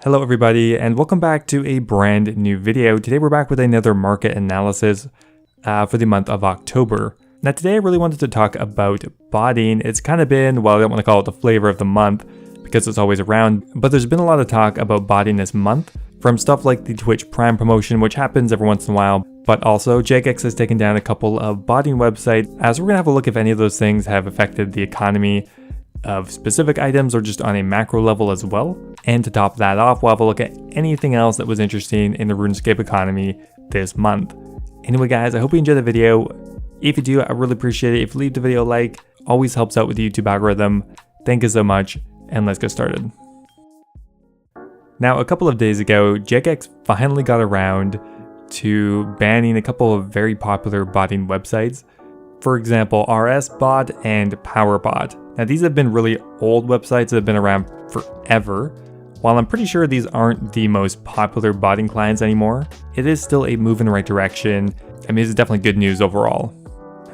Hello everybody, and welcome back to a brand new video. Today we're back with another market analysis for the month of October. Now today I really wanted to talk about botting. It's kind of been, well, I don't want to call it the flavor of the month because it's always around, but there's been a lot of talk about botting this month from stuff like the Twitch Prime promotion, which happens every once in a while, but also Jagex has taken down a couple of botting websites, so we're going to have a look if any of those things have affected the economy of specific items or just on a macro level as well. And to top that off, we'll have a look at anything else that was interesting in the RuneScape economy this month. Anyway guys, I hope you enjoyed the video. If you do, I really appreciate it. If you leave the video a like, always helps out with the YouTube algorithm. Thank you so much, and let's get started. Now, a couple of days ago, Jagex finally got around to banning a couple of very popular botting websites. For example, RSBot and PowerBot. Now these have been really old websites that have been around forever. While I'm pretty sure these aren't the most popular botting clients anymore, it is still a move in the right direction. I mean, this is definitely good news overall.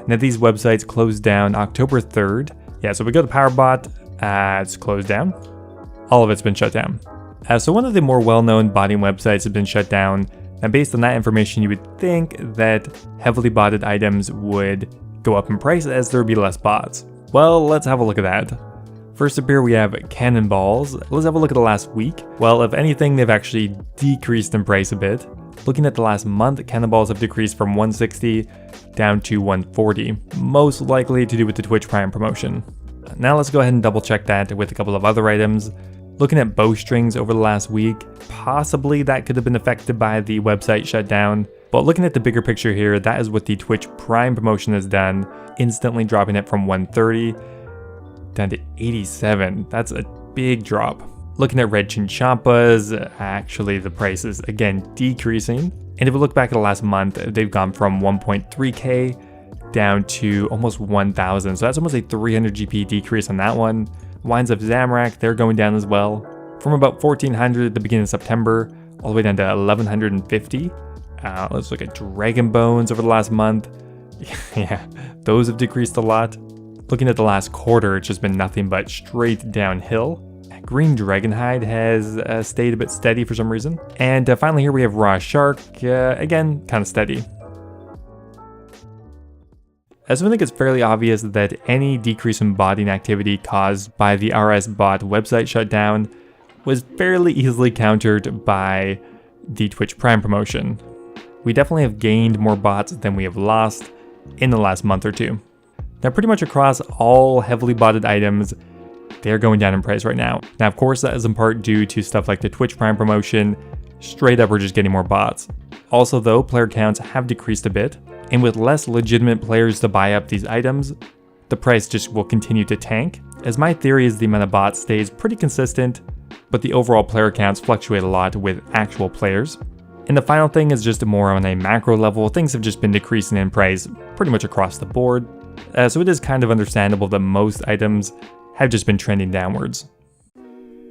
Now these websites closed down October 3rd. Yeah, so we go to PowerBot, it's closed down. All of it's been shut down. So one of the more well-known botting websites has been shut down. And based on that information, you would think that heavily botted items would go up in price as there would be less bots. Well, let's have a look at that. First up here we have cannonballs. Let's have a look at the last week. Well, if anything, they've actually decreased in price a bit. Looking at the last month, cannonballs have decreased from 160 down to 140, most likely to do with the Twitch Prime promotion. Now let's go ahead and double check that with a couple of other items. Looking at bowstrings over the last week, possibly that could have been affected by the website shutdown. But looking at the bigger picture here, that is what the Twitch Prime promotion has done, instantly dropping it from 130 down to 87. That's a big drop. Looking at red chinchompas, actually the price is again decreasing. And if we look back at the last month, they've gone from 1.3k down to almost 1,000. So that's almost a 300 GP decrease on that one. Wines of Zamrak, they're going down as well. From about 1,400 at the beginning of September, all the way down to 1,150. Let's look at Dragon Bones over the last month. Yeah, those have decreased a lot. Looking at the last quarter, it's just been nothing but straight downhill. Green Dragonhide has stayed a bit steady for some reason. And finally here we have Raw Shark, again, kind of steady. So I think it's fairly obvious that any decrease in botting activity caused by the RSBot website shutdown was fairly easily countered by the Twitch Prime promotion. We definitely have gained more bots than we have lost in the last month or two. Now pretty much across all heavily botted items, they're going down in price right now. Now of course that is in part due to stuff like the Twitch Prime promotion. Straight up we're just getting more bots. Also though, player counts have decreased a bit, and with less legitimate players to buy up these items, the price just will continue to tank, as my theory is the amount of bots stays pretty consistent, but the overall player counts fluctuate a lot with actual players. And the final thing is just more on a macro level. Things have just been decreasing in price pretty much across the board. So it is kind of understandable that most items have just been trending downwards.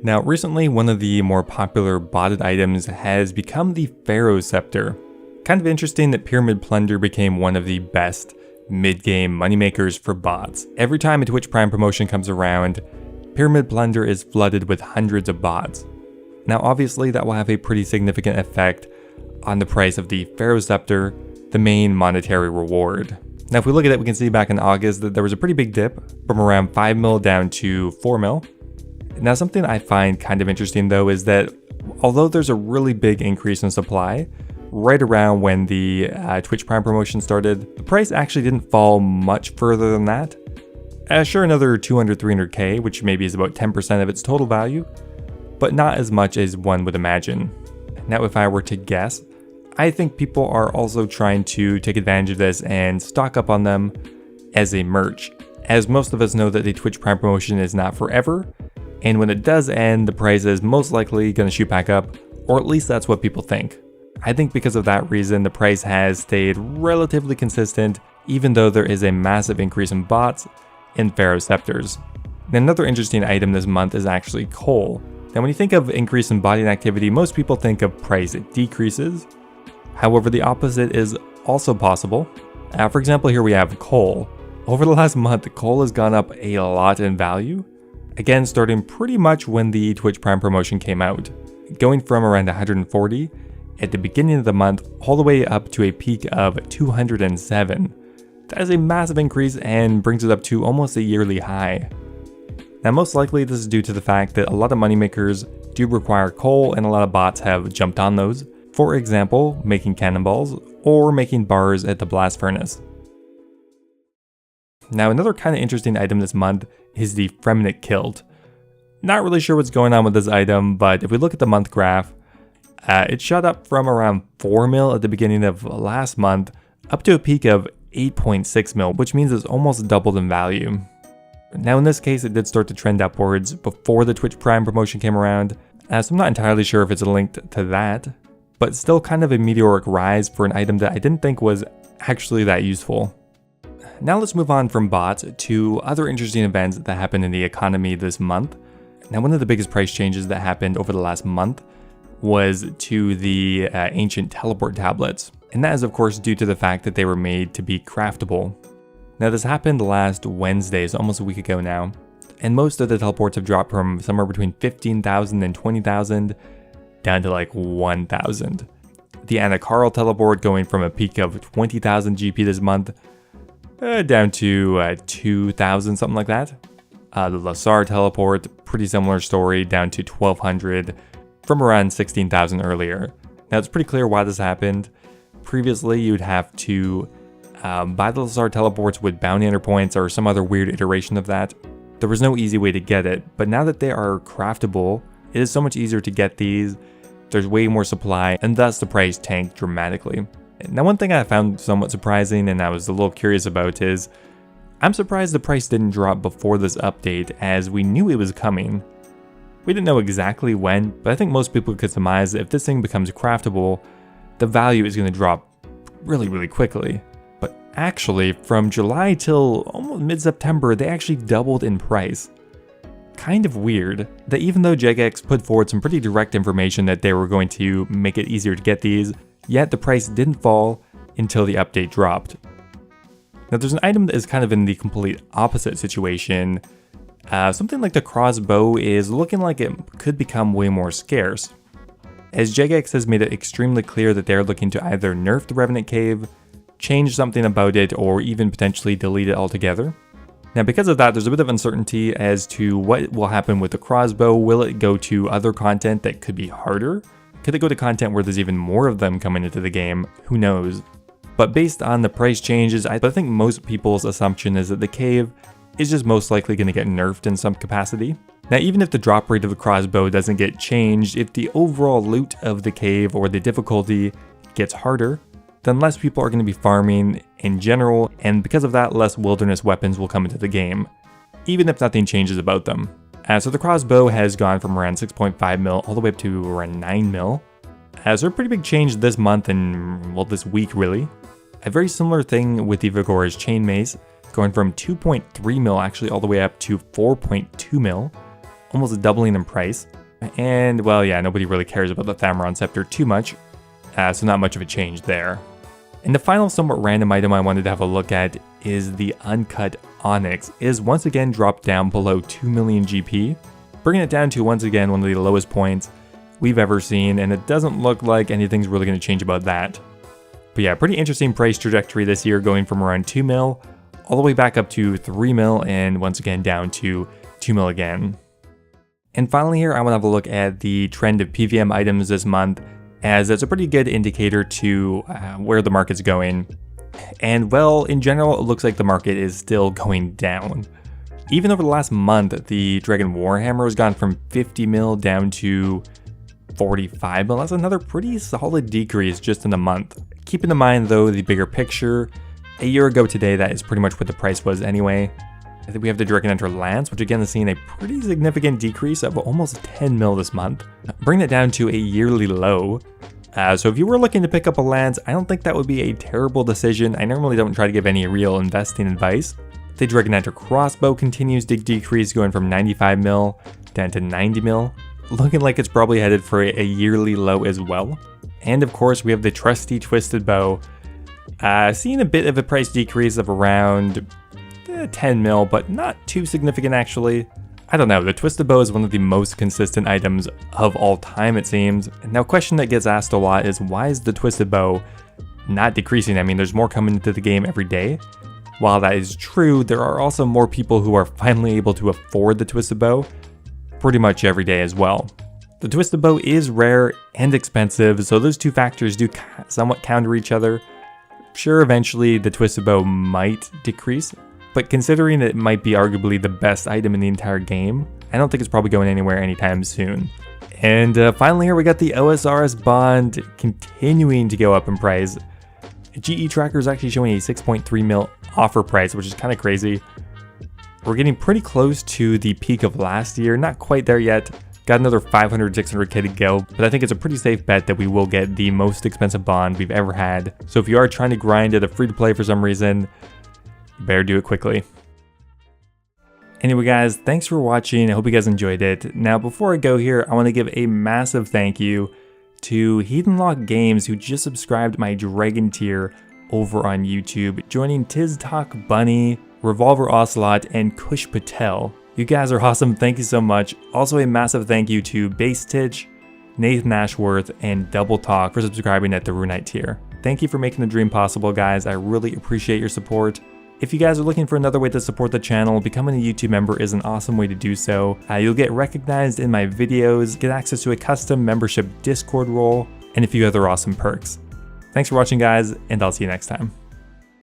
Now recently, one of the more popular botted items has become the Pharaoh Scepter. Kind of interesting that Pyramid Plunder became one of the best mid-game moneymakers for bots. Every time a Twitch Prime promotion comes around, Pyramid Plunder is flooded with hundreds of bots. Now obviously that will have a pretty significant effect on the price of the Pharaoh Scepter, the main monetary reward. Now if we look at it, we can see back in August that there was a pretty big dip from around 5 mil down to 4 mil. Now something I find kind of interesting though is that although there's a really big increase in supply, right around when the Twitch Prime promotion started, the price actually didn't fall much further than that. Sure, another 200, 300k, which maybe is about 10% of its total value, but not as much as one would imagine. Now if I were to guess, I think people are also trying to take advantage of this and stock up on them as a merch, as most of us know that the Twitch Prime promotion is not forever, and when it does end, the price is most likely going to shoot back up, or at least that's what people think. I think because of that reason, the price has stayed relatively consistent, even though there is a massive increase in bots and Pharaoh Scepters. Another interesting item this month is actually coal. Now when you think of increase in botting activity, most people think of price decreases. However, the opposite is also possible. For example, here we have coal. Over the last month, coal has gone up a lot in value. Again, starting pretty much when the Twitch Prime promotion came out. going from around 140 at the beginning of the month all the way up to a peak of 207. That is a massive increase and brings it up to almost a yearly high. Now most likely this is due to the fact that a lot of moneymakers do require coal and a lot of bots have jumped on those. For example, making cannonballs or making bars at the blast furnace. Now another kind of interesting item this month is the Frederick Kilt. Not really sure what's going on with this item, but if we look at the month graph, it shot up from around 4 mil at the beginning of last month up to a peak of 8.6 mil, which means it's almost doubled in value. Now in this case it did start to trend upwards before the Twitch Prime promotion came around, so I'm not entirely sure if it's linked to that, but still kind of a meteoric rise for an item that I didn't think was actually that useful. Now let's move on from bots to other interesting events that happened in the economy this month. Now one of the biggest price changes that happened over the last month was to the ancient teleport tablets, and that is of course due to the fact that they were made to be craftable. Now this happened last Wednesday, so almost a week ago now, and most of the teleports have dropped from somewhere between 15,000 and 20,000 down to like 1,000. The Nicol teleport going from a peak of 20,000 GP this month down to 2,000, something like that. The Lasar teleport, pretty similar story, down to 1,200 from around 16,000 earlier. Now it's pretty clear why this happened. Previously you'd have to buy the Lasar teleports with bounty hunter points or some other weird iteration of that. There was no easy way to get it, but now that they are craftable, it is so much easier to get these. There's way more supply, and thus the price tanked dramatically. Now one thing I found somewhat surprising and I was a little curious about is, I'm surprised the price didn't drop before this update, as we knew it was coming. We didn't know exactly when, but I think most people could surmise that if this thing becomes craftable, the value is going to drop really quickly. But actually, from July till almost mid-September, they actually doubled in price. Kind of weird that even though Jagex put forward some pretty direct information that they were going to make it easier to get these, yet the price didn't fall until the update dropped. Now there's an item that is kind of in the complete opposite situation. Something like the crossbow is looking like it could become way more scarce, as Jagex has made it extremely clear that they're looking to either nerf the Revenant Cave, change something about it, or even potentially delete it altogether. Now because of that, there's a bit of uncertainty as to what will happen with the crossbow. Will it go to other content that could be harder? Could it go to content where there's even more of them coming into the game? Who knows? But based on the price changes, I think most people's assumption is that the cave is just most likely going to get nerfed in some capacity. Now even if the drop rate of the crossbow doesn't get changed, if the overall loot of the cave or the difficulty gets harder, then less people are going to be farming in general, and because of that, less wilderness weapons will come into the game, even if nothing changes about them. So the crossbow has gone from around 6.5 mil all the way up to around 9 mil. So a pretty big change this month and, well, this week really. A very similar thing with the Vigor's chain mace, going from 2.3 mil actually all the way up to 4.2 mil, almost doubling in price. And well, yeah, nobody really cares about the Thamron Scepter too much, so not much of a change there. And the final somewhat random item I wanted to have a look at is the uncut onyx is once again dropped down below 2 million GP, bringing it down to once again one of the lowest points we've ever seen, and it doesn't look like anything's really going to change about that. But yeah, pretty interesting price trajectory this year, going from around 2 mil all the way back up to 3 mil and once again down to 2 mil again. And finally here, I want to have a look at the trend of PVM items this month, as it's a pretty good indicator to where the market's going. And well, in general, it looks like the market is still going down. Even over the last month, the Dragon Warhammer has gone from 50 mil down to 45 mil. That's another pretty solid decrease just in a month. Keeping in mind though the bigger picture, a year ago today, that is pretty much what the price was anyway. I think we have the Dragon Hunter Lance, which again is seeing a pretty significant decrease of almost 10 mil this month, bringing it down to a yearly low. So if you were looking to pick up a Lance, I don't think that would be a terrible decision. I normally don't try to give any real investing advice. The Dragon Hunter Crossbow continues to decrease, going from 95 mil down to 90 mil, looking like it's probably headed for a yearly low as well. And of course, we have the trusty Twisted Bow, seeing a bit of a price decrease of around 10 mil, but not too significant actually. I don't know, the Twisted Bow is one of the most consistent items of all time, it seems. Now, a question that gets asked a lot is, why is the Twisted Bow not decreasing? I mean, there's more coming into the game every day. While that is true, there are also more people who are finally able to afford the Twisted Bow pretty much every day as well. The Twisted Bow is rare and expensive, so those two factors do somewhat counter each other. Sure, eventually the Twisted Bow might decrease, but considering it might be arguably the best item in the entire game, I don't think it's probably going anywhere anytime soon. And finally here we got the OSRS bond continuing to go up in price. GE Tracker is actually showing a 6.3 mil offer price, which is kind of crazy. We're getting pretty close to the peak of last year, not quite there yet. Got another 500, 600k to go, but I think it's a pretty safe bet that we will get the most expensive bond we've ever had. So if you are trying to grind at a free-to-play for some reason, you better do it quickly. Anyway guys, thanks for watching. I hope you guys enjoyed it. Now before I go here, I want to give a massive thank you to Heathenlok Games, who just subscribed my Dragon tier over on YouTube, joining TzTokBunny, RevolverOcilot, and Kush Patel. You guys are awesome, thank you so much. Also a massive thank you to Basstich, Nathan Ashworth, and Doubletalk for subscribing at the Runite tier. Thank you for making the dream possible, guys. I really appreciate your support. If you guys are looking for another way to support the channel, becoming a YouTube member is an awesome way to do so. You'll get recognized in my videos, get access to a custom membership Discord role, and a few other awesome perks. Thanks for watching, guys, and I'll see you next time.